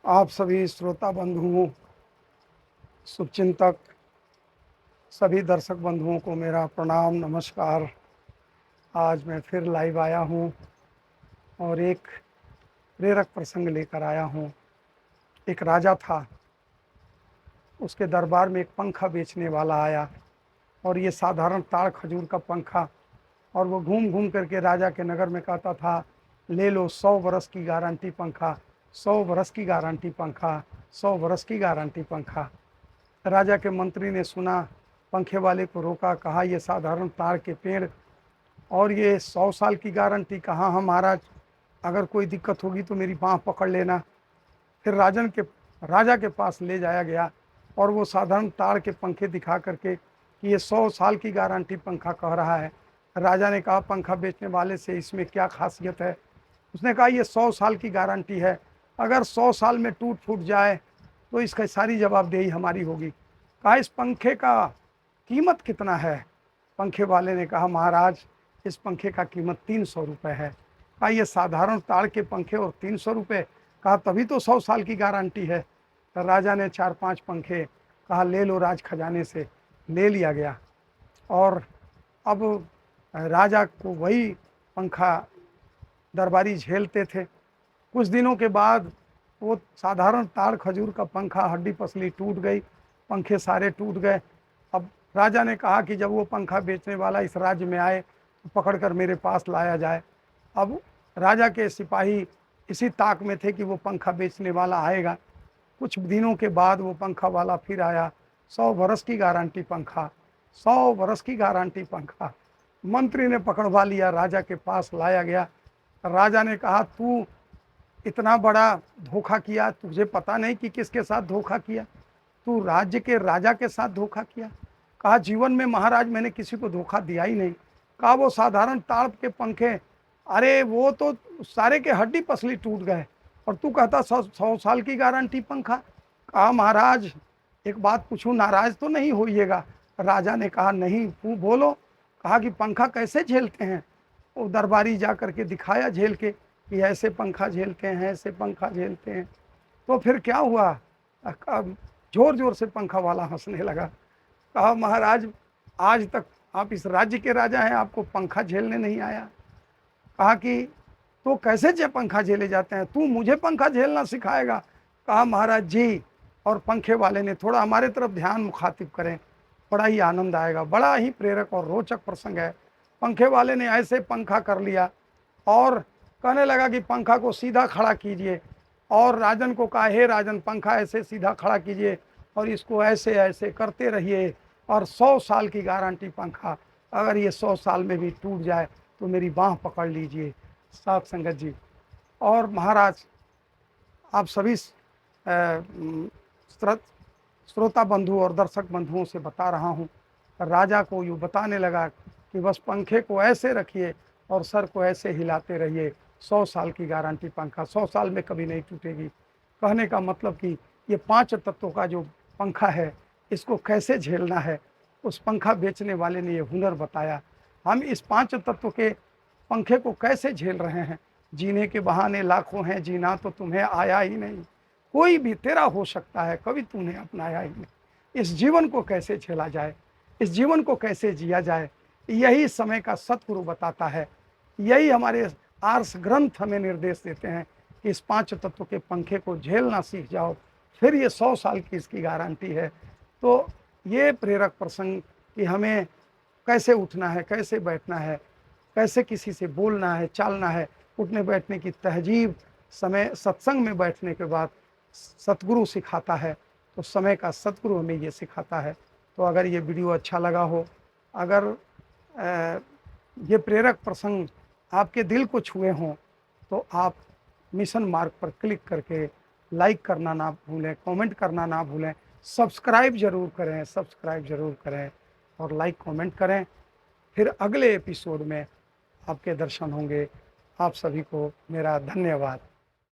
आप सभी श्रोता बंधुओं, शुभचिंतक, सभी दर्शक बंधुओं को मेरा प्रणाम नमस्कार। आज मैं फिर लाइव आया हूँ और एक प्रेरक प्रसंग लेकर आया हूँ। एक राजा था, उसके दरबार में एक पंखा बेचने वाला आया और ये साधारण ताड़ खजूर का पंखा, और वो घूम घूम करके राजा के नगर में कहता था, ले लो 100 बरस की गारंटी पंखा, 100 बरस की गारंटी पंखा, 100 बरस की गारंटी पंखा। राजा के मंत्री ने सुना, पंखे वाले को रोका, कहा ये साधारण ताड़ के पेड़ और ये 100 साल की गारंटी। कहा हाँ महाराज, अगर कोई दिक्कत होगी तो मेरी बाँह पकड़ लेना। फिर राजा के पास ले जाया गया और वो साधारण ताड़ के पंखे दिखा करके कि ये 100 साल की गारंटी पंखा कह रहा है। राजा ने कहा पंखा बेचने वाले से, इसमें क्या खासियत है? उसने कहा ये 100 साल की गारंटी है, अगर 100 साल में टूट फूट जाए तो इसका सारी जवाबदेही हमारी होगी। कहा इस पंखे का कीमत कितना है? पंखे वाले ने कहा महाराज, इस पंखे का कीमत 300 रुपये है। कहा ये साधारण ताड़ के पंखे और 300 रुपये? कहा तभी तो 100 साल की गारंटी है। तो राजा ने 4-5 पंखे कहा ले लो राज खजाने से। ले लिया गया और अब राजा को वही पंखा दरबारी झेलते थे। कुछ दिनों के बाद वो साधारण ताड़ खजूर का पंखा हड्डी पसली टूट गई, पंखे सारे टूट गए। अब राजा ने कहा कि जब वो पंखा बेचने वाला इस राज्य में आए तो पकड़ कर मेरे पास लाया जाए। अब राजा के सिपाही इसी ताक में थे कि वो पंखा बेचने वाला आएगा। कुछ दिनों के बाद वो पंखा वाला फिर आया, 100 बरस की गारंटी पंखा, 100 बरस की गारंटी पंखा। मंत्री ने पकड़वा लिया, राजा के पास लाया गया। राजा ने कहा तू इतना बड़ा धोखा किया, तुझे पता नहीं कि किसके साथ धोखा किया? तू राज्य के राजा के साथ धोखा किया। कहा जीवन में महाराज मैंने किसी को धोखा दिया ही नहीं। कहा वो साधारण ताड़ के पंखे, अरे वो तो सारे के हड्डी पसली टूट गए और तू कहता 100 साल की गारंटी पंखा। कहा महाराज एक बात पूछूं, नाराज तो नहीं होइएगा? राजा ने कहा नहीं, तू बोलो। कहा कि पंखा कैसे झेलते हैं? वो दरबारी जा करके दिखाया झेल के कि ऐसे पंखा झेलते हैं, ऐसे पंखा झेलते हैं। तो फिर क्या हुआ? जोर जोर से पंखा वाला हंसने लगा। कहा महाराज आज तक आप इस राज्य के राजा हैं, आपको पंखा झेलने नहीं आया? कहा कि तो कैसे पंखा झेले जाते हैं, तू मुझे पंखा झेलना सिखाएगा? कहा महाराज जी, और पंखे वाले ने थोड़ा हमारे तरफ ध्यान मुखातिब करें, बड़ा ही आनंद आएगा। बड़ा ही प्रेरक और रोचक प्रसंग है। पंखे वाले ने ऐसे पंखा कर लिया और कहने लगा कि पंखा को सीधा खड़ा कीजिए, और राजन को कहा हे राजन, पंखा ऐसे सीधा खड़ा कीजिए और इसको ऐसे ऐसे करते रहिए, और 100 साल की गारंटी पंखा, अगर ये 100 साल में भी टूट जाए तो मेरी बाँह पकड़ लीजिए। साथ संगत जी और महाराज, आप सभी श्रोता बंधु और दर्शक बंधुओं से बता रहा हूँ, राजा को यूँ बताने लगा कि बस पंखे को ऐसे रखिए और सर को ऐसे हिलाते रहिए, 100 साल की गारंटी पंखा, 100 साल में कभी नहीं टूटेगी। कहने का मतलब कि ये 5 तत्वों का जो पंखा है, इसको कैसे झेलना है, उस पंखा बेचने वाले ने ये हुनर बताया। हम इस 5 तत्व के पंखे को कैसे झेल रहे हैं? जीने के बहाने लाखों हैं, जीना तो तुम्हें आया ही नहीं। कोई भी तेरा हो सकता है, कभी तूने अपनाया ही नहीं। इस जीवन को कैसे झेला जाए, इस जीवन को कैसे जिया जाए, यही समय का सतगुरु बताता है। यही हमारे आर्ष ग्रंथ हमें निर्देश देते हैं कि इस 5 तत्व के पंखे को झेलना सीख जाओ, फिर ये 100 साल की इसकी गारंटी है। तो ये प्रेरक प्रसंग कि हमें कैसे उठना है, कैसे बैठना है, कैसे किसी से बोलना है, चालना है, उठने बैठने की तहजीब समय सत्संग में बैठने के बाद सतगुरु सिखाता है। तो समय का सतगुरु हमें ये सिखाता है। तो अगर ये वीडियो अच्छा लगा हो, अगर ये प्रेरक प्रसंग आपके दिल को छुए हों, तो आप मिशन मार्ग पर क्लिक करके लाइक करना ना भूलें, कमेंट करना ना भूलें, सब्सक्राइब ज़रूर करें, सब्सक्राइब ज़रूर करें और लाइक कमेंट करें। फिर अगले एपिसोड में आपके दर्शन होंगे। आप सभी को मेरा धन्यवाद।